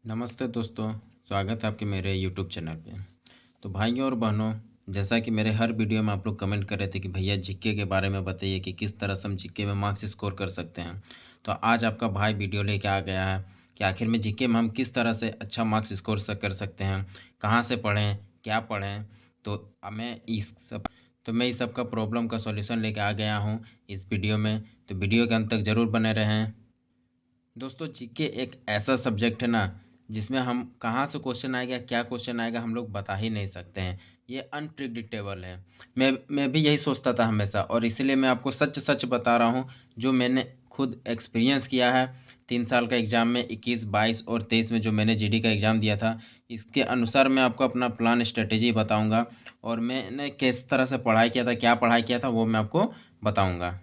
नमस्ते दोस्तों, स्वागत है आपके मेरे यूट्यूब चैनल पे। तो भाइयों और बहनों, जैसा कि मेरे हर वीडियो में आप लोग कमेंट कर रहे थे कि भैया जीके के बारे में बताइए कि किस तरह से हम जीके में मार्क्स स्कोर कर सकते हैं। तो आज आपका भाई वीडियो लेके आ गया है कि आखिर में जीके में हम किस तरह से अच्छा मार्क्स स्कोर कर सकते हैं, कहाँ से पढ़ें, क्या पढ़ें। तो मैं इस सब का प्रॉब्लम का सॉल्यूशन लेके आ गया हूँ इस वीडियो में। तो वीडियो के अंत तक ज़रूर बने रहें। दोस्तों, जीके एक ऐसा सब्जेक्ट है ना, जिसमें हम कहाँ से क्वेश्चन आएगा, क्या क्वेश्चन आएगा, हम लोग बता ही नहीं सकते हैं। ये अनप्रिडिक्टेबल है। मैं भी यही सोचता था हमेशा, और इसीलिए मैं आपको सच सच बता रहा हूँ जो मैंने खुद एक्सपीरियंस किया है। 3 साल का एग्ज़ाम में 21, 22 और 23 में जो मैंने जीडी का एग्ज़ाम दिया था, इसके अनुसार मैं आपको अपना प्लान स्ट्रेटेजी बताऊँगा। और मैंने किस तरह से पढ़ाई किया था, क्या पढ़ाई किया था, वो मैं आपको बताऊँगा।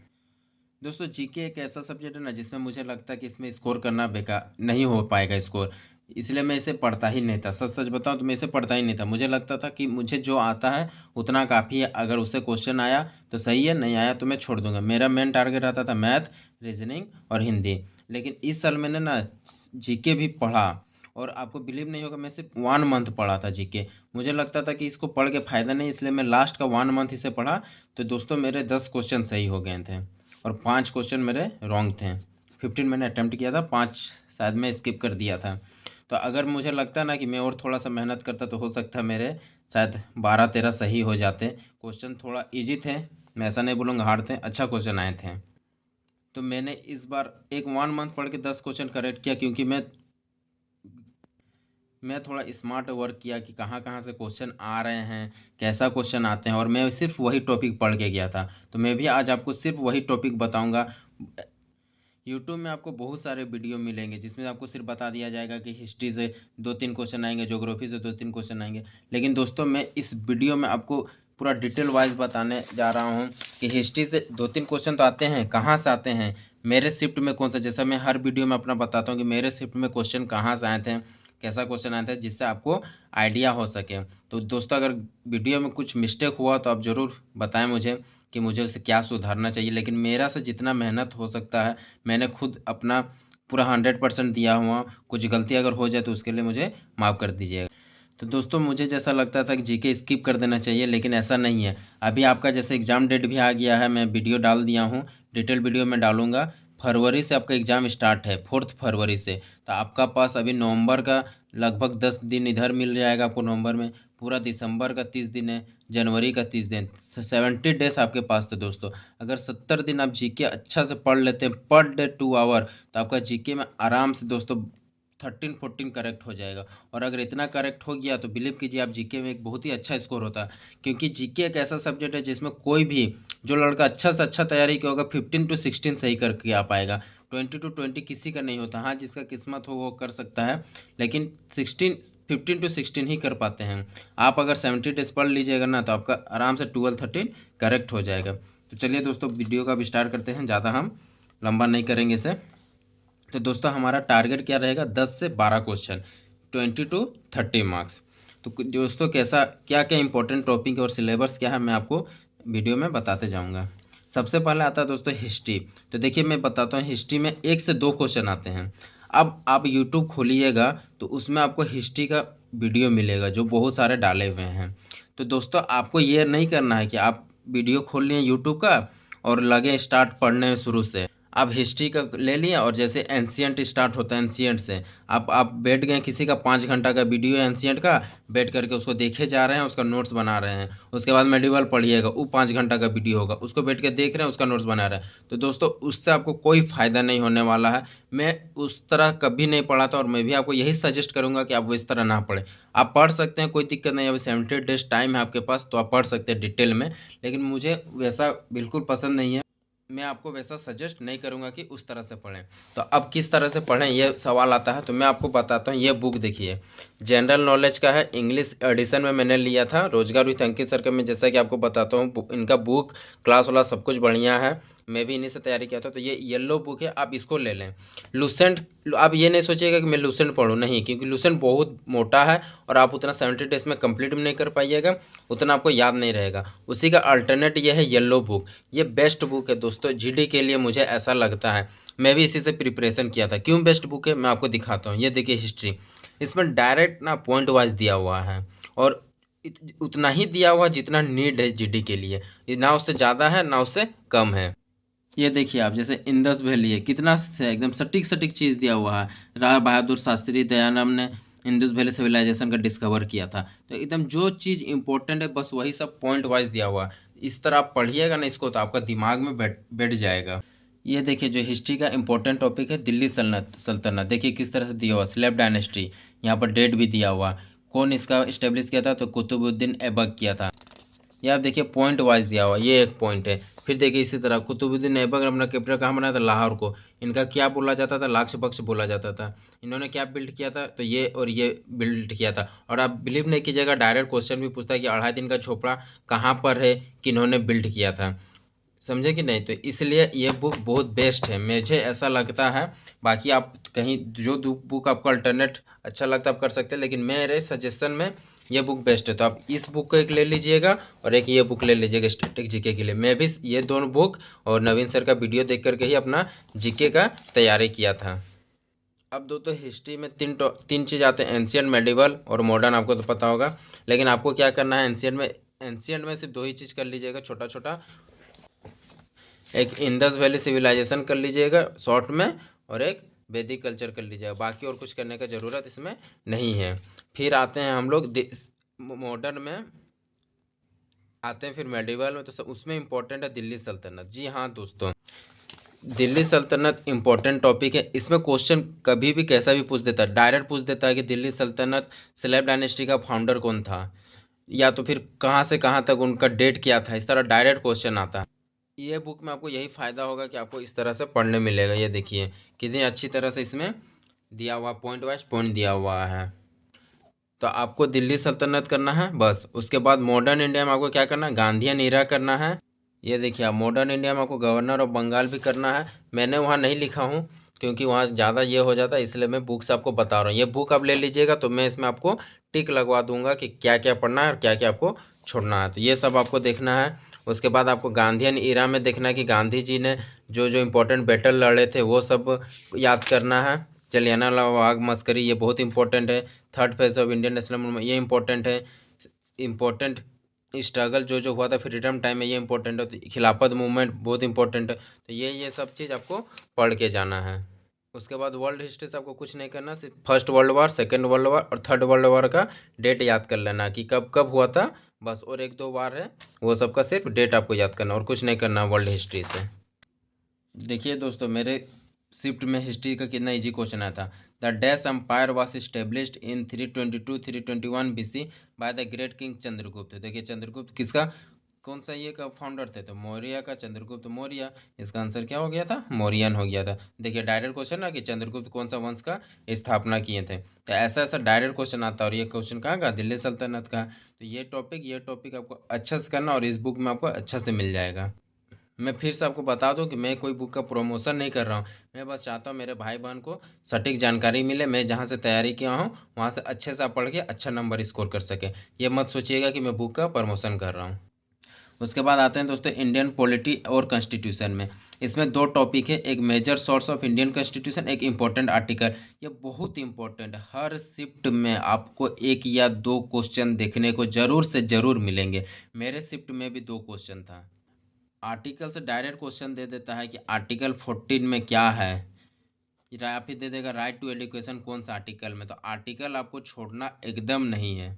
दोस्तों, जीके एक ऐसा सब्जेक्ट है ना, जिसमें मुझे लगता है कि इसमें स्कोर करना बेकार नहीं हो पाएगा स्कोर। इसलिए मैं इसे पढ़ता ही नहीं था। सच सच बताऊं तो मैं इसे पढ़ता ही नहीं था। मुझे लगता था कि मुझे जो आता है उतना काफ़ी है। अगर उससे क्वेश्चन आया तो सही है, नहीं आया तो मैं छोड़ दूंगा। मेरा मेन टारगेट रहता था मैथ, रीजनिंग और हिंदी। लेकिन इस साल मैंने ना जीके भी पढ़ा, और आपको बिलीव नहीं होगा, मैं सिर्फ 1 मंथ पढ़ा था जीके। मुझे लगता था कि इसको पढ़ के फ़ायदा नहीं, इसलिए मैं लास्ट का 1 मंथ इसे पढ़ा। तो दोस्तों, मेरे 10 क्वेश्चन सही हो गए थे और 5 क्वेश्चन मेरे रॉन्ग थे। 15 मैंने अटैम्प्ट किया था, 5 शायद मैं स्किप कर दिया था। तो अगर मुझे लगता ना कि मैं और थोड़ा सा मेहनत करता तो हो सकता मेरे शायद 12-13 सही हो जाते। क्वेश्चन थोड़ा इजी थे, मैं ऐसा नहीं बोलूँगा हार्ड थे, अच्छा क्वेश्चन आए थे। तो मैंने इस बार एक 1 मंथ पढ़ के 10 क्वेश्चन करेक्ट किया, क्योंकि मैं थोड़ा स्मार्ट वर्क किया कि कहाँ कहाँ से क्वेश्चन आ रहे हैं, कैसा क्वेश्चन आते हैं, और मैं सिर्फ वही टॉपिक पढ़ के गया था। तो मैं भी आज आपको सिर्फ वही टॉपिक बताऊंगा। यूट्यूब में आपको बहुत सारे वीडियो मिलेंगे जिसमें आपको सिर्फ बता दिया जाएगा कि हिस्ट्री से 2-3 क्वेश्चन आएंगे, ज्योग्राफी से 2-3 क्वेश्चन आएंगे। लेकिन दोस्तों, मैं इस वीडियो में आपको पूरा डिटेल वाइज बताने जा रहा हूँ कि हिस्ट्री से 2-3 क्वेश्चन तो आते हैं, कहाँ से आते हैं, मेरे शिफ्ट में कौन सा, जैसा मैं हर वीडियो में अपना बताता हूँ कि मेरे शिफ्ट में क्वेश्चन कहाँ से आए थे, कैसा क्वेश्चन आया था, जिससे आपको आइडिया हो सके। तो दोस्तों, अगर वीडियो में कुछ मिस्टेक हुआ तो आप ज़रूर बताएं मुझे कि मुझे उसे क्या सुधारना चाहिए। लेकिन मेरा से जितना मेहनत हो सकता है मैंने खुद अपना पूरा 100% दिया हुआ। कुछ गलती अगर हो जाए तो उसके लिए मुझे माफ़ कर दीजिएगा। तो दोस्तों, मुझे जैसा लगता था कि जीके स्किप कर देना चाहिए, लेकिन ऐसा नहीं है। अभी आपका जैसे एग्ज़ाम डेट भी आ गया है, मैं वीडियो डाल दिया हूँ, डिटेल वीडियो में डालूंगा। फरवरी से आपका एग्ज़ाम स्टार्ट है, 4 फरवरी से। तो आपका पास अभी नवंबर का लगभग 10 दिन इधर मिल जाएगा आपको नवंबर में। पूरा दिसंबर का 30 दिन है, जनवरी का 30 दिन, 70 डेज आपके पास थे दोस्तों। अगर 70 दिन आप जीके अच्छा से पढ़ लेते हैं पर डे 2 आवर, तो आपका जीके में आराम से दोस्तों 13-14 करेक्ट हो जाएगा। और अगर इतना करेक्ट हो गया तो बिलीव कीजिए आप जीके में एक बहुत ही अच्छा स्कोर होता है। क्योंकि जीके एक ऐसा सब्जेक्ट है जिसमें कोई भी जो लड़का अच्छा से अच्छा तैयारी किया होगा 15 to 16 सही करके आ पाएगा। 20 to 20 किसी का नहीं होता। हाँ, जिसका किस्मत हो वो कर सकता है, लेकिन 15 to 16 ही कर पाते हैं। आप अगर 70 डेज पढ़ लीजिएगा ना, तो आपका आराम से 12-13 करेक्ट हो जाएगा। तो चलिए दोस्तों, वीडियो का अब स्टार्ट करते हैं, ज़्यादा हम लंबा नहीं करेंगे इसे। तो दोस्तों, हमारा टारगेट क्या रहेगा, 10 से 12 क्वेश्चन, 20 to 30 मार्क्स। तो दोस्तों, कैसा क्या क्या इंपॉर्टेंट टॉपिक और सिलेबस क्या है, मैं आपको वीडियो में बताते जाऊंगा। सबसे पहले आता है दोस्तों हिस्ट्री। तो देखिए, मैं बताता हूँ, हिस्ट्री में 1 से 2 क्वेश्चन आते हैं। अब आप यूट्यूब खोलिएगा तो उसमें आपको हिस्ट्री का वीडियो मिलेगा जो बहुत सारे डाले हुए हैं। तो दोस्तों, आपको ये नहीं करना है कि आप वीडियो खोल लिए यूट्यूब का और लगे स्टार्ट पढ़ने शुरू से। आप हिस्ट्री का ले लिए और जैसे एंशियंट स्टार्ट होता है, एंशियंट से आप बैठ गए, किसी का 5 घंटा का वीडियो है एंशियंट का, बैठ करके उसको देखे जा रहे हैं, उसका नोट्स बना रहे हैं। उसके बाद मेडिवल पढ़िएगा, वो 5 घंटा का वीडियो होगा, उसको बैठ के देख रहे हैं, उसका नोट्स बना रहे हैं। तो दोस्तों, उससे आपको कोई फ़ायदा नहीं होने वाला है। मैं उस तरह कभी नहीं पढ़ा था, और मैं भी आपको यही सजेस्ट करूंगा कि आप वो इस तरह ना पढ़ें। आप पढ़ सकते हैं, कोई दिक्कत नहीं है। अभी 70 डेज टाइम है आपके पास, तो आप पढ़ सकते हैं डिटेल में। लेकिन मुझे वैसा बिल्कुल पसंद नहीं है। मैं आपको वैसा सजेस्ट नहीं करूंगा कि उस तरह से पढ़ें। तो अब किस तरह से पढ़ें ये सवाल आता है, तो मैं आपको बताता हूँ। ये बुक देखिए, जनरल नॉलेज का है, इंग्लिश एडिशन में मैंने लिया था, रोजगार विथ अंकित सर का। मैं जैसा कि आपको बताता हूँ, इनका बुक क्लास वाला सब कुछ बढ़िया है, मैं भी इन्हीं से तैयारी किया था। तो ये येलो बुक है, आप इसको ले लें। लुसेंट, आप ये नहीं सोचिएगा कि मैं लुसेंट पढ़ूँ, नहीं, क्योंकि लुसेंट बहुत मोटा है और आप उतना 70 डेज में कंप्लीट भी नहीं कर पाइएगा, उतना आपको याद नहीं रहेगा। उसी का अल्टरनेट ये है येलो बुक। ये बेस्ट बुक है दोस्तों जीडी के लिए, मुझे ऐसा लगता है। मैं भी इसी से प्रिपरेशन किया था। क्यों बेस्ट बुक है, मैं आपको दिखाता हूँ। ये देखिए हिस्ट्री, इसमें डायरेक्ट ना पॉइंट वाइज दिया हुआ है और उतना ही दिया हुआ जितना नीड है जीडी के लिए, ना उससे ज़्यादा है ना उससे कम है। ये देखिए आप, जैसे इंडस वैली है, कितना एकदम सटीक सटीक चीज़ दिया हुआ है। राणा बहादुर शास्त्री दयानंद ने इंडस वैली सिविलाइजेशन का डिस्कवर किया था। तो एकदम जो चीज़ इंपॉर्टेंट है बस वही सब पॉइंट वाइज दिया हुआ है। इस तरह आप पढ़िएगा ना इसको तो आपका दिमाग में बैठ जाएगा। ये देखिए जो हिस्ट्री का इंपॉर्टेंट टॉपिक है, दिल्ली सल्तनत देखिए किस तरह से दिया हुआ, स्लेव डायनेस्टी, यहाँ पर डेट भी दिया हुआ, कौन इसका इस्टेब्लिश किया था, तो कुतुबुद्दीन ऐबक किया था। ये आप देखिए पॉइंट वाइज दिया हुआ, ये एक पॉइंट है। फिर देखिए इसी तरह कुतुबुद्दीन ऐबक ने अपना कैपिटल कहाँ बनाया था, लाहौर को। इनका क्या बोला जाता था, लाक्षपक्ष बोला जाता था। इन्होंने क्या बिल्ड किया था, तो ये और ये बिल्ड किया था। और आप बिलीव नहीं कीजिएगा, डायरेक्ट क्वेश्चन भी पूछता है कि 2.5 दिन का झोपड़ा कहाँ पर है, किन्होंने बिल्ड किया था, समझे कि नहीं। तो इसलिए ये बुक बहुत बेस्ट है, मुझे ऐसा लगता है। बाकी आप कहीं जो बुक आपको अल्टरनेट अच्छा लगता है आप कर सकते हैं, लेकिन मेरे सजेशन में ये बुक बेस्ट है। तो आप इस बुक को एक ले लीजिएगा और एक ये बुक ले लीजिएगा स्टैटिक जीके के लिए। मैं भी ये दोनों बुक और नवीन सर का वीडियो देख करके ही अपना जीके का तैयारी किया था। अब दोस्तों हिस्ट्री में तीन चीज़ आते हैं, एंशियंट, मेडिवल और मॉडर्न, आपको तो पता होगा। लेकिन आपको क्या करना है, एंशियंट में सिर्फ 2 ही चीज़ कर लीजिएगा छोटा छोटा। एक इंडस वैली सिविलाइजेशन कर लीजिएगा शॉर्ट में, और एक वैदिक कल्चर कर लीजिएगा। बाकी और कुछ करने का ज़रूरत इसमें नहीं है। फिर आते हैं हम लोग मॉडर्न में, आते हैं फिर मेडिवल में। तो उसमें इम्पोर्टेंट है दिल्ली सल्तनत। जी हाँ दोस्तों, दिल्ली सल्तनत इम्पोर्टेंट टॉपिक है। इसमें क्वेश्चन कभी भी कैसा भी पूछ देता है, डायरेक्ट पूछ देता है कि दिल्ली सल्तनत स्लेव डायनेस्टी का फाउंडर कौन था, या तो फिर कहाँ से कहाँ तक उनका डेट क्या था, इस तरह डायरेक्ट क्वेश्चन आता है। ये बुक में आपको यही फ़ायदा होगा कि आपको इस तरह से पढ़ने मिलेगा। ये देखिए कितनी अच्छी तरह से इसमें दिया हुआ, पॉइंट वाइज पॉइंट दिया हुआ है। तो आपको दिल्ली सल्तनत करना है बस। उसके बाद मॉडर्न इंडिया में आपको क्या करना है, गांधीयन ईरा करना है। ये देखिए आप, मॉडर्न इंडिया में आपको गवर्नर ऑफ बंगाल भी करना है। मैंने वहाँ नहीं लिखा हूँ क्योंकि वहाँ ज़्यादा ये हो जाता है, इसलिए मैं बुक्स आपको बता रहा हूँ। ये बुक आप ले लीजिएगा तो मैं इसमें आपको टिक लगवा दूंगा कि क्या क्या पढ़ना है और क्या क्या आपको छोड़ना है। तो ये सब आपको देखना है। उसके बाद आपको गांधीयन ईरा में देखना है कि गांधी जी ने जो जो इम्पोर्टेंट बैटल लड़े थे वो सब याद करना है। जलियांवाला बाग मस्करी ये बहुत इंपॉर्टेंट है। Third phase of Indian national movement ये इंपॉर्टेंट है। इम्पोर्टेंट स्ट्रगल जो जो हुआ था फ्रीडम टाइम में ये इंपॉर्टेंट है। तो खिलाफत मूवमेंट बहुत इंपॉर्टेंट है। तो ये सब चीज़ आपको पढ़ के जाना है। उसके बाद वर्ल्ड हिस्ट्री से आपको कुछ नहीं करना, सिर्फ first world war, second world war और थर्ड वर्ल्ड वार का डेट याद कर लेना कि कब कब हुआ था बस। और 1-2 वार है वो सबका सिर्फ डेट आपको याद करना और कुछ नहीं करना वर्ल्ड हिस्ट्री से। देखिए दोस्तों, मेरे शिफ्ट में हिस्ट्री का कितना इजी क्वेश्चन आया था। The dash empire was established in 322-321 BC by the great king Chandragupta. देखिए चंद्रगुप्त किसका, कौन सा ये का फाउंडर थे, तो मौर्य का, चंद्रगुप्त मौर्य। इसका आंसर क्या हो गया था, मौर्यन हो गया था। देखिए डायरेक्ट क्वेश्चन ना कि चंद्रगुप्त कौन सा वंश का स्थापना किए थे। तो ऐसा ऐसा डायरेक्ट क्वेश्चन आता है। और ये क्वेश्चन कहाँ का, दिल्ली सल्तनत का। तो ये टॉपिक आपको अच्छा से करना और इस बुक में आपको अच्छा से मिल जाएगा। मैं फिर से आपको बता दूं कि मैं कोई बुक का प्रमोशन नहीं कर रहा हूं। मैं बस चाहता हूं मेरे भाई बहन को सटीक जानकारी मिले। मैं जहां से तैयारी किया हूं वहां से अच्छे से आप पढ़ के अच्छा नंबर स्कोर कर सके। ये मत सोचिएगा कि मैं बुक का प्रमोशन कर रहा हूं। उसके बाद आते हैं दोस्तों इंडियन पॉलिटी और कॉन्स्टिट्यूशन में। इसमें 2 टॉपिक है, एक major source of Indian constitution, एक इम्पोर्टेंट आर्टिकल। ये बहुत इंपॉर्टेंट है। हर शिफ्ट में आपको 1 या 2 क्वेश्चन देखने को ज़रूर से ज़रूर मिलेंगे। मेरे शिफ्ट में भी 2 क्वेश्चन था। आर्टिकल से डायरेक्ट क्वेश्चन दे देता है कि आर्टिकल 14 में क्या है, या फिर दे देगा राइट टू एजुकेशन कौन सा आर्टिकल में। तो आर्टिकल आपको छोड़ना एकदम नहीं है।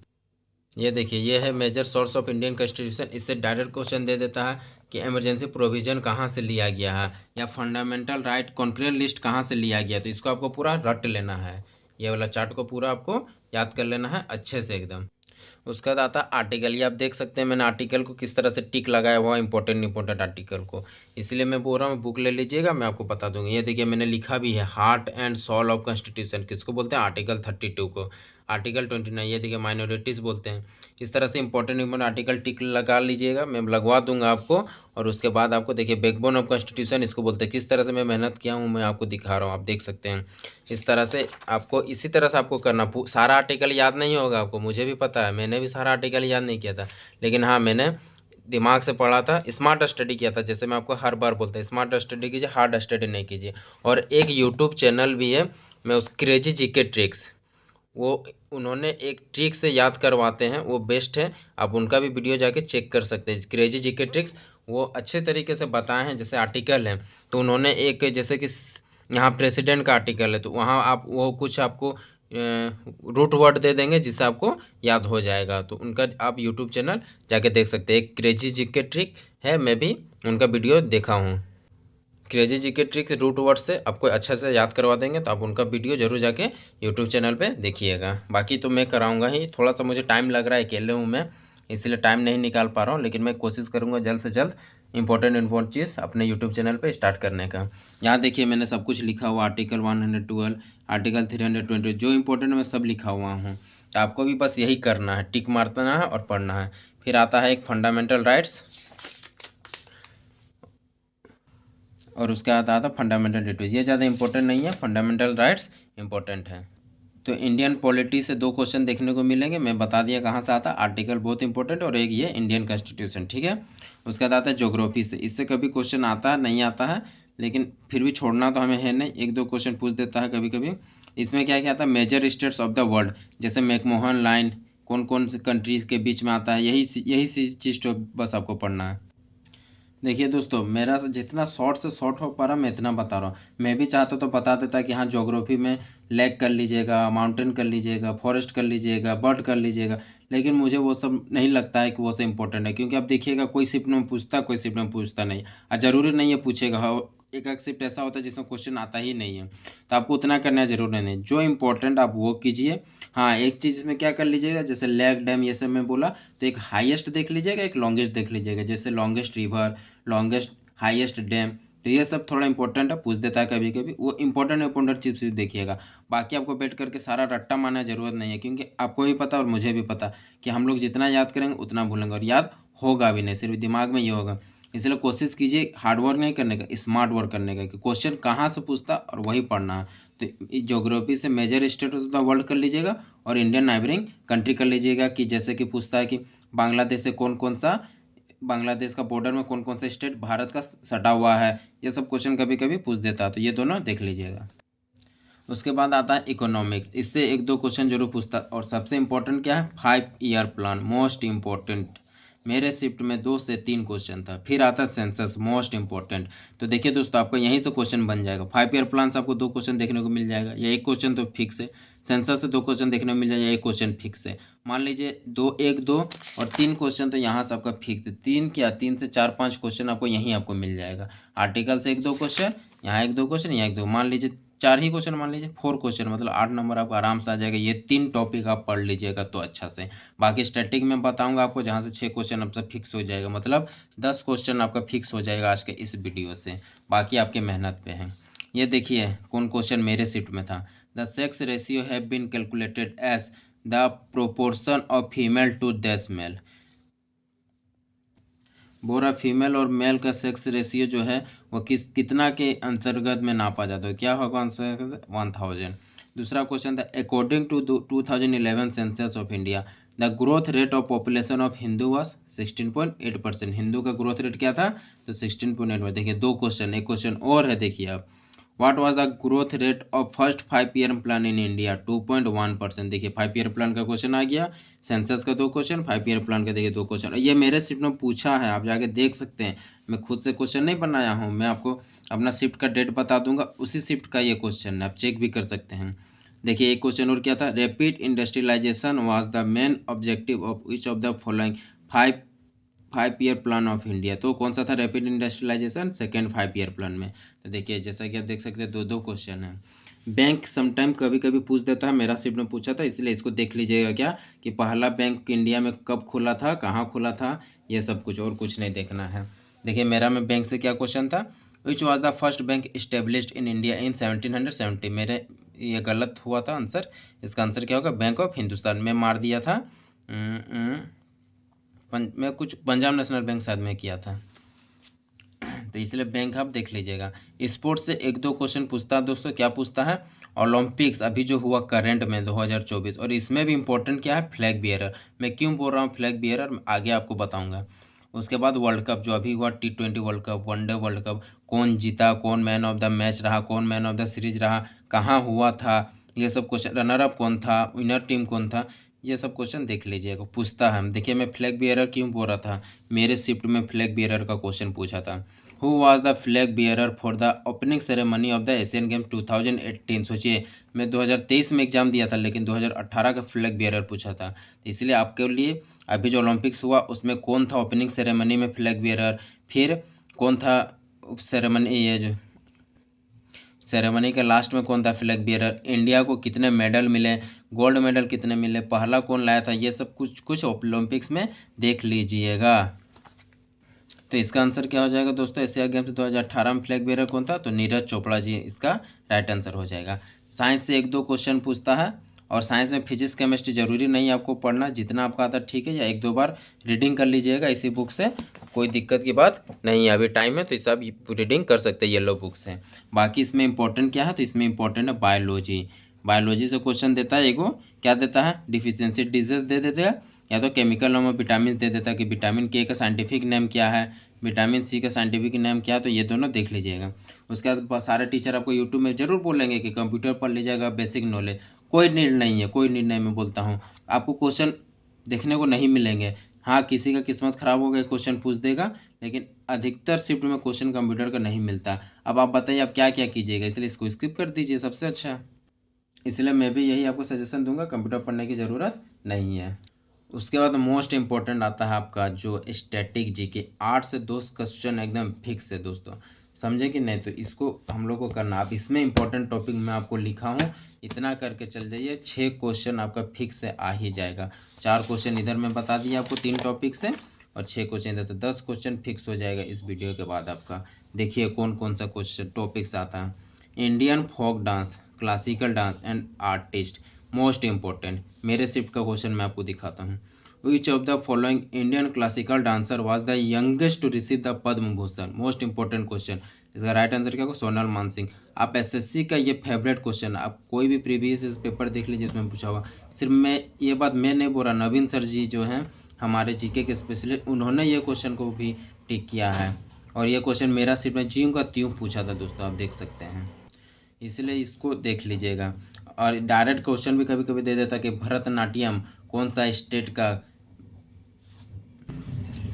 ये देखिए ये है major source of Indian constitution. इससे डायरेक्ट क्वेश्चन दे देता है कि इमरजेंसी प्रोविजन कहाँ से लिया गया है, या फंडामेंटल राइट कॉन्क्रीट लिस्ट कहाँ से लिया गया। तो इसको आपको पूरा रट लेना है। ये वाला चार्ट को पूरा आपको याद कर लेना है अच्छे से एकदम। उसके बाद आता है आर्टिकल। ये आप देख सकते हैं मैंने आर्टिकल को किस तरह से टिक लगाया हुआ इंपॉर्टेंट आर्टिकल को। इसलिए मैं बोल रहा हूँ बुक ले लीजिएगा, मैं आपको बता दूंगा। ये देखिए मैंने लिखा भी है, heart and soul of constitution किसको बोलते हैं, आर्टिकल 32 को। आर्टिकल 29 ये देखिए माइनॉरिटीज़ बोलते हैं। इस तरह से इंपॉर्टेंट आर्टिकल टिक लगा लीजिएगा, मैं लगवा दूंगा आपको। और उसके बाद आपको देखिए बैकबोन ऑफ कॉन्स्टिट्यूशन इसको बोलते हैं। किस तरह से मैं मेहनत किया हूँ मैं आपको दिखा रहा हूँ, आप देख सकते हैं। इस तरह से आपको इसी तरह से आपको करना। सारा आर्टिकल याद नहीं होगा आपको, मुझे भी पता है, मैंने भी सारा आर्टिकल याद नहीं किया था। लेकिन हाँ मैंने दिमाग से पढ़ा था, स्मार्ट स्टडी किया था। जैसे मैं आपको हर बार बोलता हूँ स्मार्ट स्टडी कीजिए, हार्ड स्टडी नहीं कीजिए। और एक यूट्यूब चैनल भी है, मैं उस क्रेजी जीके ट्रिक्स, वो उन्होंने एक ट्रिक से याद करवाते हैं, वो बेस्ट है। आप उनका भी वीडियो जाके चेक कर सकते हैं, क्रेजी जीके ट्रिक्स। वो अच्छे तरीके से बताए हैं। जैसे आर्टिकल है तो उन्होंने एक, जैसे कि यहाँ प्रेसिडेंट का आर्टिकल है तो वहाँ आप वो कुछ आपको रूट वर्ड दे देंगे जिससे आपको याद हो जाएगा। तो उनका आप यूट्यूब चैनल जाके देख सकते हैं। एक क्रेजी जीके ट्रिक है, मैं भी उनका वीडियो देखा हूँ। Crazy GK tricks root word से आपको अच्छा से याद करवा देंगे, तो आप उनका वीडियो जरूर जाके यूट्यूब चैनल पे देखिएगा। बाकी तो मैं कराऊंगा ही, थोड़ा सा मुझे टाइम लग रहा है, अकेले हूँ मैं, इसलिए टाइम नहीं निकाल पा रहा हूँ, लेकिन मैं कोशिश करूँगा जल्द से जल्द इंपॉर्टेंट चीज़ अपने यूट्यूब चैनल पर स्टार्ट करने का। यहाँ देखिए मैंने सब कुछ लिखा हुआ, आर्टिकल 112, आर्टिकल 320, जो इंपॉर्टेंट मैं सब लिखा हुआ हूँ। तो आपको भी बस यही करना है, टिक मारना है और पढ़ना है। फिर आता है एक फंडामेंटल राइट्स, और उसके बाद आता है फंडामेंटल ड्यूटीज। ये ज़्यादा इंपॉर्टेंट नहीं है, फंडामेंटल राइट्स इंपॉर्टेंट है। तो इंडियन पॉलिटी से 2 क्वेश्चन देखने को मिलेंगे, मैं बता दिया कहाँ से आता, आर्टिकल बहुत इंपॉर्टेंट, और एक ये इंडियन कॉन्स्टिट्यूशन, ठीक है। उसके बाद आता है ज्योग्राफी से, इससे कभी क्वेश्चन आता है नहीं आता है, लेकिन फिर भी छोड़ना तो हमें है नहीं, 1-2 क्वेश्चन पूछ देता है कभी कभी। इसमें क्या क्या आता है, major states of the world, जैसे मैकमोहन लाइन कौन कौन से कंट्रीज़ के बीच में आता है, यही चीज़ तो बस आपको पढ़ना है। देखिए दोस्तों, मेरा से जितना शॉर्ट से शॉर्ट हो पा रहा मैं इतना बता रहा हूँ। मैं भी चाहता तो बता देता कि हाँ ज्योग्राफी में लेक कर लीजिएगा, माउंटेन कर लीजिएगा, फॉरेस्ट कर लीजिएगा, बर्ड कर लीजिएगा, लेकिन मुझे वो सब नहीं लगता है कि वो सब इंपॉर्टेंट है। क्योंकि आप देखिएगा कोई शिफ्ट में पूछता, कोई शिफ्ट में पूछता नहीं, और ज़रूरी नहीं है पूछेगा। हाँ, एक एक शिफ्ट ऐसा होता है जिसमें क्वेश्चन आता ही नहीं है, तो आपको उतना करना जरूरी नहीं, जो इम्पोर्टेंट आप वो कीजिए। हाँ, एक चीज़ इसमें क्या कर लीजिएगा, जैसे लेक डैम ये सब मैं बोला, तो एक हाईएस्ट देख लीजिएगा, एक लॉन्गेस्ट देख लीजिएगा, जैसे longest river, longest highest dam, तो ये सब थोड़ा इंपॉर्टेंट है, पूछ देता है कभी कभी, वो इंपॉर्टेंट चीज़ देखिएगा। बाकी आपको बैठ करके सारा रट्टा मारने जरूरत नहीं है, क्योंकि आपको भी पता और मुझे भी पता कि हम लोग जितना याद करेंगे उतना भूलेंगे, और याद होगा भी नहीं, सिर्फ दिमाग में ये होगा। इसलिए कोशिश कीजिए हार्ड वर्क नहीं करने का, स्मार्ट वर्क करने का, कि क्वेश्चन कहाँ से पूछता और वही पढ़ना है। तो ज्योग्राफी से major state of the world कर लीजिएगा, और इंडियन नाइबरिंग कंट्री कर लीजिएगा, कि जैसे कि पूछता है कि बांग्लादेश से कौन कौन सा, बांग्लादेश का बॉर्डर में कौन कौन सा स्टेट भारत का सटा हुआ है, ये सब क्वेश्चन कभी कभी पूछ देता है, तो ये दोनों देख लीजिएगा। उसके बाद आता है इकोनॉमिक्स, इससे 1-2 क्वेश्चन जरूर पूछता है, और सबसे इंपॉर्टेंट क्या है, 5 ईयर प्लान, मोस्ट इंपॉर्टेंट। मेरे शिफ्ट में 2 से 3 क्वेश्चन था। फिर आता है सेंसस, मोस्ट इंपॉर्टेंट। तो देखिए दोस्तों, आपको यहीं से क्वेश्चन बन जाएगा। 5 ईयर प्लान से आपको 2 क्वेश्चन देखने को मिल जाएगा, या 1 क्वेश्चन तो फिक्स है। सेंसस से 2 क्वेश्चन देखने को मिल जाएगा, 1 क्वेश्चन फिक्स है। मान लीजिए 2 और 3 क्वेश्चन तो यहाँ से आपका फिक्स है। 3 से 4-5 क्वेश्चन आपको यहीं आपको मिल जाएगा। आर्टिकल से 1-2 क्वेश्चन, यहाँ 1-2 क्वेश्चन, यहाँ 1-2, मान लीजिए 4 ही क्वेश्चन, मान लीजिए 4 क्वेश्चन, मतलब 8 नंबर आपको आराम से आ जाएगा। ये 3 टॉपिक आप पढ़ लीजिएगा तो अच्छा से। बाकी स्टैटिक में बताऊंगा आपको, जहाँ से 6 क्वेश्चन आपसे फिक्स हो जाएगा, मतलब 10 क्वेश्चन आपका फिक्स हो जाएगा आज के इस वीडियो से। बाकी आपके मेहनत पे है। ये देखिए कौन क्वेश्चन मेरे शिफ्ट में था। The sex ratio have been calculated as the proportion of female to that male. बोरा फीमेल और मेल का सेक्स रेशियो जो है वो कितना के अंतर्गत में नापा जाता है, क्या होगा आंसर, 1000। दूसरा क्वेश्चन था, according to 2011 census of India the growth rate of population of Hindu was 16.8%। Hindu का ग्रोथ रेट क्या था, तो 16.8। देखिए 2 क्वेश्चन, एक क्वेश्चन और है, देखिए आप, what was the growth rate of first 5 year plan in India, 2.1%। देखिए 5 ईयर प्लान का क्वेश्चन आ गया, सेंसस का 2 क्वेश्चन, 5 ईयर प्लान का देखिए 2 क्वेश्चन। ये मेरे शिफ्ट में पूछा है, आप जाके देख सकते हैं। मैं खुद से क्वेश्चन नहीं बनाया हूँ, मैं आपको अपना शिफ्ट का डेट बता दूंगा, उसी शिफ्ट का ये क्वेश्चन है, आप चेक भी कर सकते हैं। देखिए एक क्वेश्चन और क्या था, rapid industrialisation was the main objective of which of the following 5 year plan of India. तो कौन सा था rapid industrialisation, second 5 year plan में। तो देखिए जैसा कि आप देख सकते हैं 2-2 क्वेश्चन है। बैंक समटाइम कभी कभी पूछ देता है, मेरा शिफ्ट में पूछा था, इसलिए इसको देख लीजिएगा, क्या कि पहला बैंक इंडिया में कब खुला था, कहाँ खुला था, ये सब कुछ, और कुछ नहीं देखना है। देखिए मेरा में बैंक से क्या क्वेश्चन था, which was the first bank established in India in 1770। मेरे ये गलत हुआ था आंसर, इसका आंसर क्या होगा, बैंक ऑफ हिंदुस्तान। में मार दिया था मैं कुछ पंजाब नेशनल बैंक शायद में किया था, तो इसलिए बैंक आप देख लीजिएगा। स्पोर्ट्स से 1-2 क्वेश्चन पूछता है दोस्तों, क्या पूछता है, ओलंपिक्स अभी जो हुआ करंट में 2024, और इसमें भी इंपॉर्टेंट क्या है, फ्लैग बियरर। मैं क्यों बोल रहा हूँ फ्लैग बियरर, आगे आपको बताऊंगा। उसके बाद वर्ल्ड कप जो अभी हुआ, T20 world cup, one day world cup, कौन जीता, कौन मैन ऑफ द मैच रहा, कौन मैन ऑफ द सीरीज रहा, कहाँ हुआ था, ये सब क्वेश्चन, रनर अप कौन था, विनर टीम कौन था, ये सब क्वेश्चन देख लीजिएगा। पूछता है, देखिए मैं फ्लैग बियरर क्यों बोल रहा था, मेरे शिफ्ट में फ्लैग बियरर का क्वेश्चन पूछा था। Who was the flag bearer for the opening ceremony of the Asian game 2018। सोचिए मैं 2023 में एग्जाम दिया था, लेकिन 2018 का फ्लैग बियरर पूछा था। तो इसलिए आपके लिए अभी जो ओलंपिक्स हुआ उसमें कौन था ओपनिंग सेरेमनी में फ्लैग बियरर, फिर कौन था सेरेमनी, ये जो सेरेमनी के लास्ट में कौन था फ्लैग बियरर, इंडिया को कितने मेडल मिले, गोल्ड मेडल कितने मिले, पहला कौन लाया था, ये सब कुछ कुछ ओलंपिक्स में देख लीजिएगा। तो इसका आंसर क्या हो जाएगा दोस्तों, एशिया गेम्स 2018 में फ्लैग बेरर कौन था, तो नीरज चोपड़ा जी इसका राइट आंसर हो जाएगा। साइंस से 1-2 क्वेश्चन पूछता है, और साइंस में फिजिक्स केमिस्ट्री जरूरी नहीं है आपको पढ़ना, जितना आपका आता ठीक है, या 1-2 बार रीडिंग कर लीजिएगा इसी बुक से, कोई दिक्कत की बात नहीं है। अभी टाइम है तो इसे आप रीडिंग कर सकते हैं येलो बुक से। बाकी इसमें इंपॉर्टेंट क्या है, तो इसमें इंपॉर्टेंट है बायोलॉजी। बायोलॉजी से क्वेश्चन देता है, एगो क्या देता है, डिफिशियंसी डिजीज दे देते हैं, या तो केमिकल नेम ऑफ विटामिन दे देता है कि विटामिन के का साइंटिफिक नेम क्या है, विटामिन सी का साइंटिफिक नेम क्या है, तो ये दोनों देख लीजिएगा। उसके बाद सारे टीचर आपको यूट्यूब में ज़रूर बोलेंगे कि कंप्यूटर पढ़ लीजिएगा, बेसिक नॉलेज। कोई नीड नहीं है, कोई नीड नहीं, मैं बोलता हूँ आपको क्वेश्चन देखने को नहीं मिलेंगे। हाँ, किसी का किस्मत ख़राब हो गया क्वेश्चन पूछ देगा, लेकिन अधिकतर शिफ्ट में क्वेश्चन कंप्यूटर का नहीं मिलता। अब आप बताइए आप क्या क्या कीजिएगा, इसलिए इसको स्किप कर दीजिए, सबसे अच्छा। इसलिए मैं भी यही आपको सजेशन दूंगा, कंप्यूटर पढ़ने की ज़रूरत नहीं है। उसके बाद मोस्ट इम्पोर्टेंट आता है आपका जो स्टैटिक जीके, 8 से 2 क्वेश्चन एकदम फिक्स है दोस्तों, समझे कि नहीं, तो इसको हम लोग को करना। अब इसमें इंपॉर्टेंट टॉपिक मैं आपको लिखा हूँ, इतना करके चल जाइए, 6 क्वेश्चन आपका फिक्स से आ ही जाएगा। 4 क्वेश्चन इधर मैं बता दिया आपको 3 टॉपिक से, और 6 क्वेश्चन इधर से, 10 क्वेश्चन फिक्स हो जाएगा इस वीडियो के बाद आपका। देखिए कौन कौन सा क्वेश्चन टॉपिक्स आता है। Indian folk dance, classical dance and artist, most important. मेरे शिफ्ट का क्वेश्चन मैं आपको दिखाता हूँ। Which of the following Indian classical dancer was the youngest to receive the Padma Bhushan, most important question. इसका राइट आंसर क्या होगा, सोनल मानसिंह। आप एसएससी का ये फेवरेट क्वेश्चन, आप कोई भी प्रीवियस पेपर देख लीजिए इसमें पूछा हुआ। सिर्फ मैं ये बात मैं नहीं बोल रहा, नवीन सर जी जो हैं हमारे जीके के स्पेशलिस्ट, उन्होंने ये क्वेश्चन को भी टिक किया है। और ये क्वेश्चन मेरा सिर्फ में ज्यों का त्यों पूछा था दोस्तों, आप देख सकते हैं, इसलिए इसको देख लीजिएगा। और डायरेक्ट क्वेश्चन भी कभी कभी दे देता कि भरतनाट्यम कौन सा स्टेट का,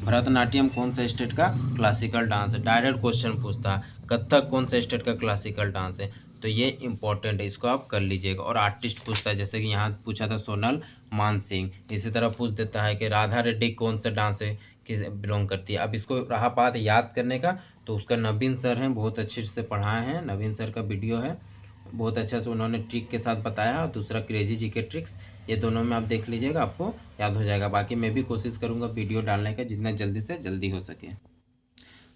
भरतनाट्यम कौन सा स्टेट का क्लासिकल डांस है, डायरेक्ट क्वेश्चन पूछता है। कथक कौन सा स्टेट का क्लासिकल डांस है, तो ये इंपॉर्टेंट है, इसको आप कर लीजिएगा। और आर्टिस्ट पूछता है, जैसे कि यहाँ पूछा था सोनल मानसिंह। इसी तरह पूछ देता है कि राधा रेड्डी कौन सा डांस है किस बिलोंग करती है। अब इसको रहा बात याद करने का, तो उसका नवीन सर हैं, बहुत अच्छे से पढ़ाए हैं, नवीन सर का वीडियो है, बहुत अच्छा से उन्होंने ट्रिक के साथ बताया। और दूसरा क्रेजी जी के ट्रिक्स, ये दोनों में आप देख लीजिएगा, आपको याद हो जाएगा। बाकी मैं भी कोशिश करूँगा वीडियो डालने का जितना जल्दी से जल्दी हो सके।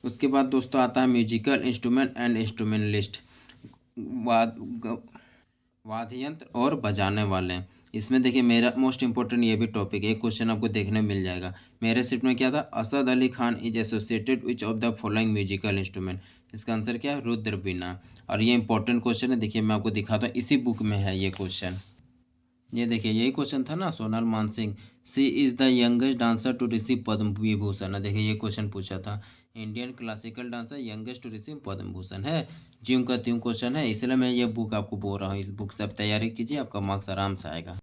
उसके बाद दोस्तों आता है म्यूजिकल इंस्ट्रूमेंट एंड इंस्ट्रूमेंटलिस्ट, वाद वाद्य यंत्र और बजाने वाले। इसमें देखिए मेरा मोस्ट इंपॉर्टेंट ये भी टॉपिक है, एक क्वेश्चन आपको देखने मिल जाएगा। मेरे शिफ्ट में क्या था, Asad Ali Khan is associated which of the following musical instrument, इसका आंसर क्या है, रुद्र बीना। और ये इंपॉर्टेंट क्वेश्चन है, देखिए मैं आपको दिखाता हूँ, इसी बुक में है ये क्वेश्चन। ये देखिए यही क्वेश्चन था ना, Sonal Mansingh, she is the youngest dancer to receive Padma Vibhushan. देखिए ये क्वेश्चन पूछा था, Indian classical dancer youngest to receive Padma Bhushan है, ज्यों का त्यों क्वेश्चन है, इसलिए मैं ये बुक आपको बोल रहा हूँ। इस बुक से आप तैयारी कीजिए, आपका मार्क्स आराम से आएगा।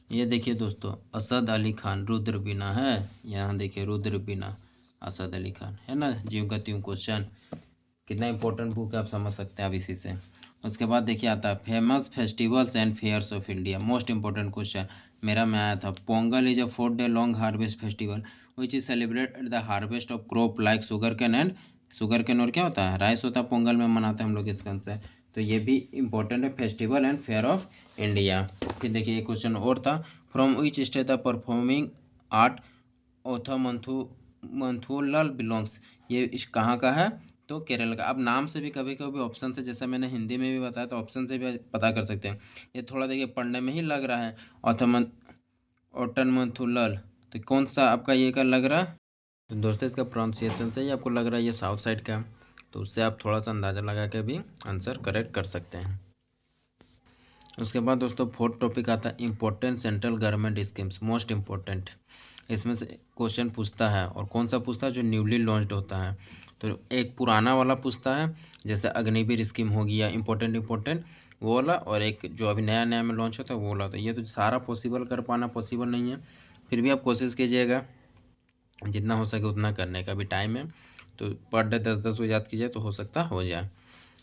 ये देखिए दोस्तों, असद अली खान, रुद्र बीना है, यहाँ देखिए रुद्र बीना, असद अली खान है ना, ज्यों का त्यों क्वेश्चन। कितना इंपॉर्टेंट बुक है आप समझ सकते हैं आप इसी से। उसके बाद देखिए आता है famous festivals and fairs of India, most important question मेरा में आया था। Pongal is a 4 day long harvest festival which is celebrate at the harvest of crop like sugar cane and, sugar cane और क्या होता है, राइस होता है, पोंगल में मनाते हैं हम लोग इसका आंसर। तो ये भी इंपॉर्टेंट है, festival and fair of India. फिर देखिए एक क्वेश्चन और था, from which state the performing art author Manthulal belongs, ये इस कहाँ का है, तो केरल का। अब नाम से भी कभी कभी ऑप्शन से, जैसा मैंने हिंदी में भी बताया, तो ऑप्शन से भी पता कर सकते हैं। ये थोड़ा देखिए पढ़ने में ही लग रहा है, ऑथमन ओटन मंथुलाल, तो कौन सा आपका ये का लग रहा है, तो दोस्तों इसका प्रोनाउंसिएशन से ही आपको लग रहा है ये साउथ साइड का, तो उससे आप थोड़ा सा अंदाज़ा लगा के भी आंसर करेक्ट कर सकते हैं। उसके बाद दोस्तों फोर्थ टॉपिक आता है important central government schemes, most important. इसमें से क्वेश्चन पूछता है, और कौन सा पूछता है, जो न्यूली लॉन्च्ड होता है। तो एक पुराना वाला पूछता है, जैसे अग्निवीर स्कीम हो गया, इंपॉर्टेंट वो वाला, और एक जो अभी नया नया में लॉन्च होता है वो वाला। तो ये तो सारा पॉसिबल कर पाना पॉसिबल नहीं है, फिर भी आप कोशिश कीजिएगा जितना हो सके उतना करने का भी टाइम है। तो पर डे 10-10 को याद कीजिए तो हो सकता हो जाए।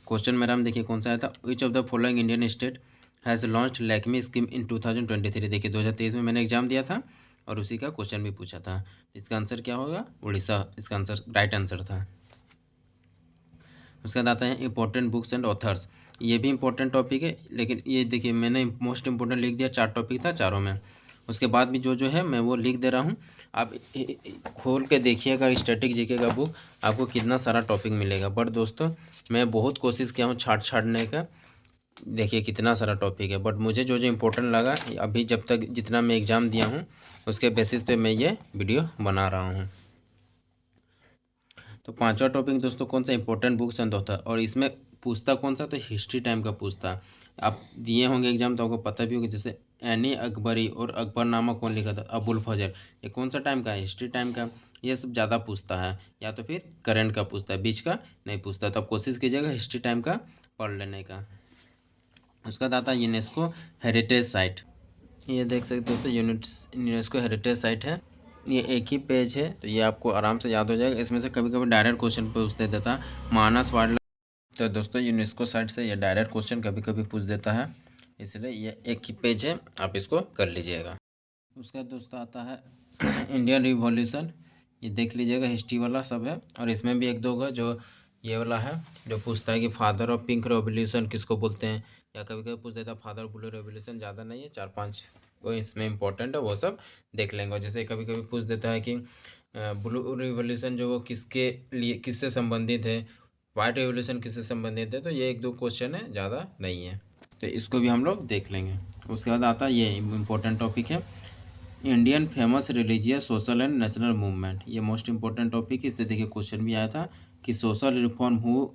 क्वेश्चन मेरा हम देखिए कौन सा आया था, विच of the following Indian state has launched Lakme scheme in 2023। देखिए 2023 में मैंने एग्जाम दिया था और उसी का क्वेश्चन भी पूछा था। इसका आंसर क्या होगा, उड़ीसा इसका आंसर राइट आंसर था। उसके बाद आता है इंपॉर्टेंट बुक्स एंड ऑथर्स। ये भी इंपॉर्टेंट टॉपिक है, लेकिन ये देखिए मैंने मोस्ट इंपॉर्टेंट लिख दिया, 4 टॉपिक था चारों में। उसके बाद भी जो जो है मैं वो लिख दे रहा हूँ, आप खोल के देखिएगा स्टैटिक जीके का बुक, आपको कितना सारा टॉपिक मिलेगा। बट दोस्तों मैं बहुत कोशिश किया हूँ छाड़ने का, देखिए कितना सारा टॉपिक है, बट मुझे जो जो इम्पोर्टेंट लगा अभी जब तक जितना मैं एग्ज़ाम दिया हूँ उसके बेसिस पे मैं ये वीडियो बना रहा हूँ। तो 5वां टॉपिक दोस्तों कौन सा, इंपॉर्टेंट बुक्स एंड ऑथर, और इसमें पूछता कौन सा, तो हिस्ट्री टाइम का पूछता। आप दिए होंगे एग्जाम तो आपको पता भी होगा, जैसे एनी अकबरी और अकबरनामा कौन लिखा था, अबुल फजल, ये कौन सा टाइम का है, हिस्ट्री टाइम का। ये सब ज़्यादा पूछता है, या तो फिर करंट का पूछता है, बीच का नहीं पूछता। तो आप कोशिश कीजिएगा हिस्ट्री टाइम का पढ़ लेने का। उसका आता है यूनेस्को हेरिटेज साइट, ये देख सकते हो तो यूनेस्को हेरिटेज साइट है, ये एक ही पेज है, तो ये आपको आराम से याद हो जाएगा। इसमें से कभी कभी डायरेक्ट क्वेश्चन पूछ देता था, मानस वाइल्ड। तो दोस्तों यूनेस्को साइट से ये डायरेक्ट क्वेश्चन कभी कभी पूछ देता है, इसलिए ये एक ही पेज है, आप इसको कर लीजिएगा। उसका दोस्तों आता है इंडियन रिवॉल्यूशन, ये देख लीजिएगा हिस्ट्री वाला सब है, और इसमें भी एक दो का जो ये वाला है जो पूछता है कि फादर ऑफ पिंक रेवोल्यूशन किसको बोलते हैं, या कभी कभी पूछ देता है फादर ऑफ ब्लू रेवोल्यूशन, ज़्यादा नहीं है 4-5 वो इसमें इंपॉर्टेंट है, वो सब देख लेंगे। और जैसे कभी कभी पूछ देता है कि ब्लू रिवोल्यूशन जो वो किसके लिए किससे संबंधित है, वाइट रेवोल्यूशन किससे संबंधित है, तो ये एक दो क्वेश्चन है, ज़्यादा नहीं है, तो इसको भी हम लोग देख लेंगे। उसके बाद आता है ये इम्पोर्टेंट टॉपिक है Indian famous religious social and national movement, ये मोस्ट इंपॉर्टेंट टॉपिक है। इससे देखिए क्वेश्चन भी आया था कि social reform who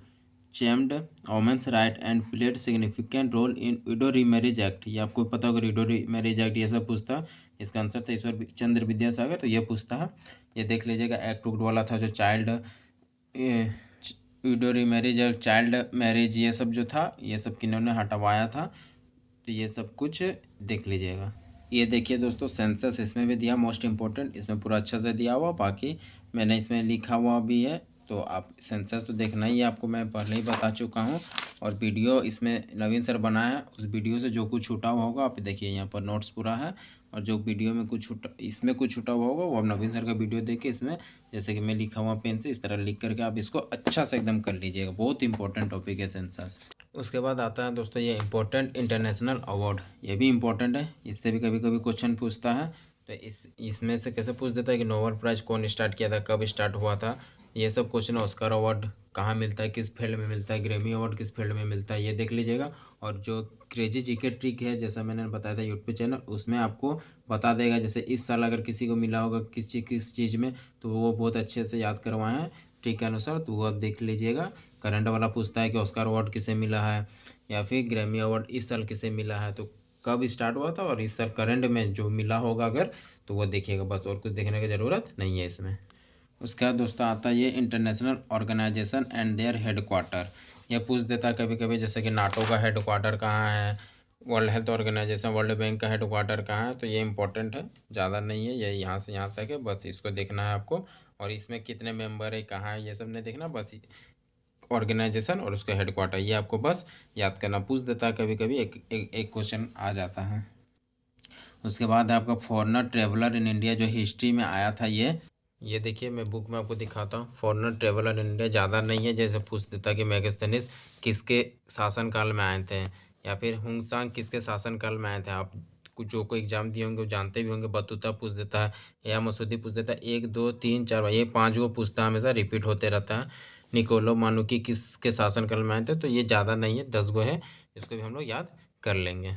champed women's right and played significant role in widow remarriage act, ये आपको पता होगा विडो रीमैरिज एक्ट, ये सब पूछता है। इसका आंसर था ईश्वर चंद्र विद्यासागर, तो ये पूछता है। ये देख लीजिएगा एक्ट उक्ट वाला था जो चाइल्ड विडो रीमैरिज और चाइल्ड मैरिज ये सब जो था, ये सब किन्होंने हटवाया था, तो ये सब कुछ देख लीजिएगा। ये देखिए दोस्तों सेंसस इसमें भी दिया, मोस्ट इम्पोर्टेंट, इसमें पूरा अच्छा से दिया हुआ, बाकी मैंने इसमें लिखा हुआ भी है, तो आप सेंसस तो देखना ही है आपको, मैं पहले ही बता चुका हूँ। और वीडियो इसमें नवीन सर बनाया है, उस वीडियो से जो कुछ छूटा हुआ होगा आप देखिए यहाँ पर नोट्स पूरा है, और जो वीडियो में कुछ छूटा इसमें कुछ छूटा हुआ होगा वो आप नवीन सर का वीडियो देख के इसमें जैसे कि मैं लिखा हुआ पेन से इस तरह लिख करके आप इसको अच्छा से एकदम कर लीजिएगा, बहुत इंपॉर्टेंट टॉपिक है सेंसस। उसके बाद आता है दोस्तों ये इम्पोर्टेंट इंटरनेशनल अवार्ड, ये भी इम्पोर्टेंट है, इससे भी कभी कभी क्वेश्चन पूछता है। तो इसमें से कैसे पूछ देता है कि नोबेल प्राइज़ कौन स्टार्ट किया था, कब स्टार्ट हुआ था, ये सब क्वेश्चन। ऑस्कर अवार्ड कहाँ मिलता है, किस फील्ड में मिलता है, ग्रैमी अवार्ड किस फील्ड में मिलता है, ये देख लीजिएगा। और जो क्रेजी जीके ट्रिक है जैसा मैंने बताया था यूट्यूब चैनल, उसमें आपको बता देगा जैसे इस साल अगर किसी को मिला होगा किस चीज़ में, तो वो बहुत अच्छे से याद करवाए हैं ट्रिक के अनुसार, तो वो आप देख लीजिएगा। करंट वाला पूछता है कि ऑस्कर अवार्ड किसे मिला है, या फिर ग्रैमी अवार्ड इस साल किसे मिला है, तो कब स्टार्ट हुआ था, और इस साल करंट में जो मिला होगा अगर, तो वो देखिएगा बस, और कुछ देखने की ज़रूरत नहीं है इसमें। उसके बाद दोस्तों आता है ये international organisation and their headquarter, ये पूछ देता है कभी कभी जैसे कि नाटो का हेडक्वार्टर कहाँ है, World Health Organisation World Bank का हेडक्वार्टर कहाँ है, तो ये इंपॉर्टेंट है, ज़्यादा नहीं है, ये यहाँ से यहाँ तक है, बस इसको देखना है आपको। और इसमें कितने मेंबर है, कहाँ है, ये सब नहीं देखना, बस ऑर्गेनाइजेशन और उसका हेडक्वार्टर ये आपको बस याद करना। पूछ देता है कभी कभी, एक क्वेश्चन आ जाता है। उसके बाद है आपका फॉरेनर ट्रेवलर इन इंडिया, जो हिस्ट्री में आया था ये देखिए मैं बुक में आपको दिखाता हूँ। फॉरेनर ट्रेवलर इन इंडिया ज़्यादा नहीं है, जैसे पूछ देता कि मैगस्थनीज किसके शासनकाल में आए थे, या फिर हुंगसांग किसके शासनकाल में आए थे। आप कुछ जो को एग्जाम दिए होंगे वो जानते भी होंगे। बतूता पूछ देता है, या मसूदी पूछ देता है, 1 2 3 4 ये 5 वो पूछता है, हमेशा रिपीट होते रहता है। निकोलो मानुकी किसके शासनकाल में आए थे, तो ये ज़्यादा नहीं है, 10 गो है, इसको भी हम लोग याद कर लेंगे।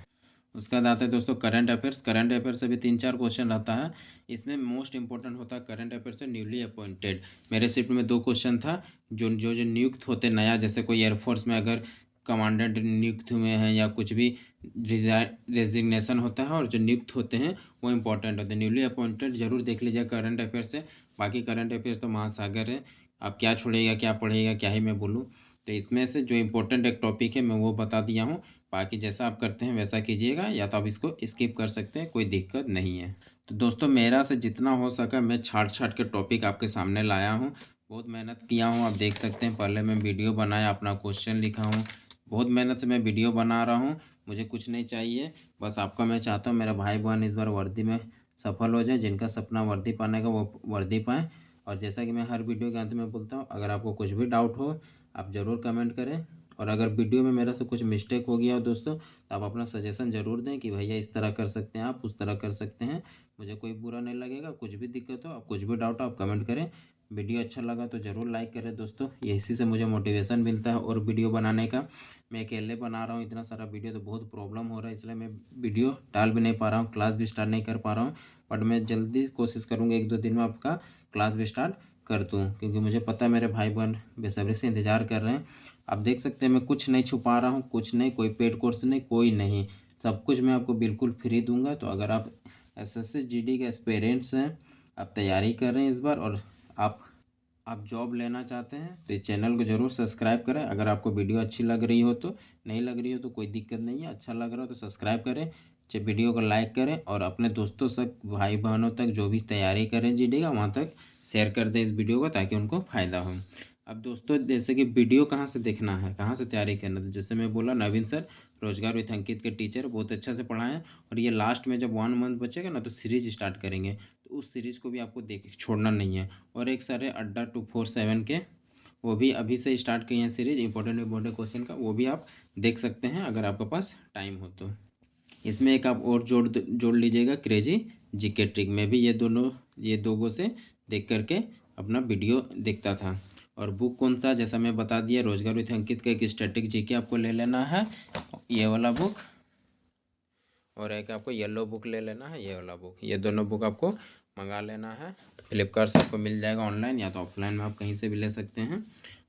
उसके बाद आते हैं दोस्तों करंट अफेयर्स, करंट अफेयर्स से भी 3-4 क्वेश्चन रहता है। इसमें मोस्ट इंपॉर्टेंट होता है करंट अफेयर्स से न्यूली अपॉइंटेड, मेरे शिफ्ट में 2 क्वेश्चन था। जो नियुक्त होते नया, जैसे कोई एयरफोर्स में अगर कमांडेंट नियुक्त हुए हैं या कुछ भी रेजिग्नेशन होता है, और जो नियुक्त होते हैं वो इंपॉर्टेंट होते हैं। न्यूली अपॉइंटेड जरूर देख लीजिए करंट अफेयर्स से, बाकी करंट अफेयर्स तो महासागर है, आप क्या छोड़ेगा क्या पढ़ेगा क्या ही मैं बोलूँ। तो इसमें से जो इम्पोर्टेंट एक टॉपिक है मैं वो बता दिया हूँ, बाकी जैसा आप करते हैं वैसा कीजिएगा, या तो आप इसको स्किप कर सकते हैं, कोई दिक्कत नहीं है। तो दोस्तों मेरा से जितना हो सका मैं छाँट-छाँट के टॉपिक आपके सामने लाया हूँ। बहुत मेहनत किया हूँ, आप देख सकते हैं। पहले मैं वीडियो बनाया, अपना क्वेश्चन लिखा हूँ। बहुत मेहनत से मैं वीडियो बना रहा हूँ। मुझे कुछ नहीं चाहिए, बस आपका मैं चाहता हूँ मेरा भाई-बहन इस बार वर्दी में सफल हो जाए। जिनका सपना वर्दी पाने का वो वर्दी पाएँ। और जैसा कि मैं हर वीडियो के अंत में बोलता हूँ, अगर आपको कुछ भी डाउट हो आप ज़रूर कमेंट करें। और अगर वीडियो में मेरे से कुछ मिस्टेक हो गया हो दोस्तों, तो आप अपना सजेशन ज़रूर दें कि भैया इस तरह कर सकते हैं, आप उस तरह कर सकते हैं। मुझे कोई बुरा नहीं लगेगा। कुछ भी दिक्कत हो, आप कुछ भी डाउट हो, आप कमेंट करें। वीडियो अच्छा लगा तो ज़रूर लाइक करें दोस्तों, ये इसी से मुझे मोटिवेशन मिलता है और वीडियो बनाने का। मैं अकेले बना रहा हूँ इतना सारा वीडियो, तो बहुत प्रॉब्लम हो रहा है, इसलिए मैं वीडियो डाल भी नहीं पा रहा हूँ, क्लास भी स्टार्ट नहीं कर पा रहा हूँ। बट मैं जल्दी कोशिश करूँगा 1-2 दिन में आपका क्लास भी स्टार्ट कर दूँ, क्योंकि मुझे पता है मेरे भाई बहन बेसब्री से इंतज़ार कर रहे हैं। आप देख सकते हैं मैं कुछ नहीं छुपा रहा हूँ, कुछ नहीं, कोई पेड कोर्स नहीं, कोई नहीं, सब कुछ मैं आपको बिल्कुल फ्री दूंगा। तो अगर आप एसएससी जीडी के एस्पिरेंट्स हैं, आप तैयारी कर रहे हैं इस बार, और आप जॉब लेना चाहते हैं, तो इस चैनल को ज़रूर सब्सक्राइब करें। अगर आपको वीडियो अच्छी लग रही हो तो, नहीं लग रही हो तो कोई दिक्कत नहीं है, अच्छा लग रहा हो तो सब्सक्राइब करें, वीडियो को लाइक करें, और अपने दोस्तों तक, भाई बहनों तक जो भी तैयारी करें जीडी का, वहाँ तक शेयर कर दें इस वीडियो को, ताकि उनको फ़ायदा हो। अब दोस्तों जैसे कि वीडियो कहाँ से देखना है, कहाँ से तैयारी करना है, तो जैसे मैं बोला, नवीन सर रोजगार विथ अंकित के टीचर बहुत अच्छा से पढ़ाएं। और ये लास्ट में जब 1 मंथ बचेगा ना, तो सीरीज स्टार्ट करेंगे, तो उस सीरीज़ को भी आपको देख छोड़ना नहीं है। और एक सर है अड्डा 247 के, वो भी अभी से स्टार्ट किए हैं सीरीज, इंपॉर्टेंट क्वेश्चन का, वो भी आप देख सकते हैं अगर आपके पास टाइम हो तो। इसमें एक आप और जोड़ लीजिएगा, क्रेजी जीके ट्रिक में भी ये दो से देख करके अपना वीडियो देखता था। और बुक कौन सा, जैसा मैं बता दिया, रोजगार विथ अंकित का एक स्टैटिक जीके आपको ले लेना है, ये वाला बुक, और एक आपको येलो बुक ले लेना है, ये वाला बुक। ये दोनों बुक आपको मंगा लेना है, फ्लिपकार्ट से आपको मिल जाएगा ऑनलाइन, या तो ऑफलाइन में आप कहीं से भी ले सकते हैं।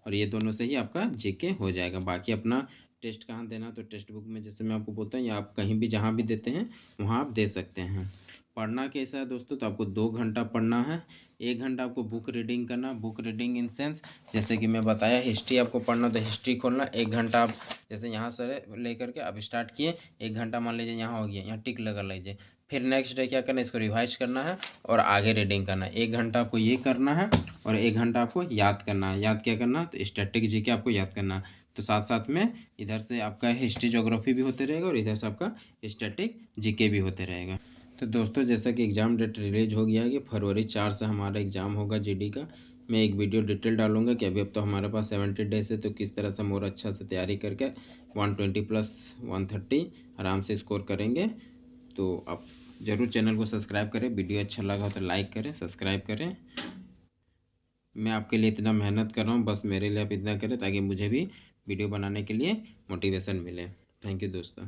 और ये दोनों से ही आपका जीके हो जाएगा। बाकी अपना टेस्ट कहाँ देना, तो टेक्स्ट बुक में जैसे मैं आपको बोलता हूँ, या आप कहीं भी जहाँ भी देते हैं वहाँ आप दे सकते हैं। पढ़ना कैसा है दोस्तों, तो आपको 2 घंटा पढ़ना है। 1 घंटा आपको बुक रीडिंग करना। बुक रीडिंग इन सेंस, जैसे कि मैं बताया, हिस्ट्री आपको पढ़ना तो हिस्ट्री खोलना। 1 घंटा आप जैसे यहाँ से लेकर के आप स्टार्ट किए, 1 घंटा मान लीजिए यहाँ हो गया, यहाँ टिक लगा लीजिए। फिर नेक्स्ट डे क्या करना है, इसको रिवाइज करना है और आगे रीडिंग करना है। 1 घंटा आपको ये करना है, और 1 घंटा आपको याद करना है। याद क्या करना है, तो स्टैटिक जीके आपको याद करना है। तो साथ साथ में इधर से आपका हिस्ट्री ज्योग्राफी भी होते रहेगा, और इधर से आपका स्टैटिक जीके भी होते रहेगा। तो दोस्तों जैसा कि एग्ज़ाम डेट रिलीज हो गया है कि फरवरी 4 से हमारा एग्ज़ाम होगा जीडी का। मैं एक वीडियो डिटेल डालूंगा कि अभी अब तो हमारे पास 70 डेज है, तो किस तरह से हम और अच्छा से तैयारी करके 120 प्लस 130 आराम से स्कोर करेंगे। तो आप ज़रूर चैनल को सब्सक्राइब करें, वीडियो अच्छा लगा तो लाइक करें, सब्सक्राइब करें। मैं आपके लिए इतना मेहनत कर रहा हूँ, बस मेरे लिए आप इतना करें ताकि मुझे भी वीडियो बनाने के लिए मोटिवेशन मिले। थैंक यू दोस्तों।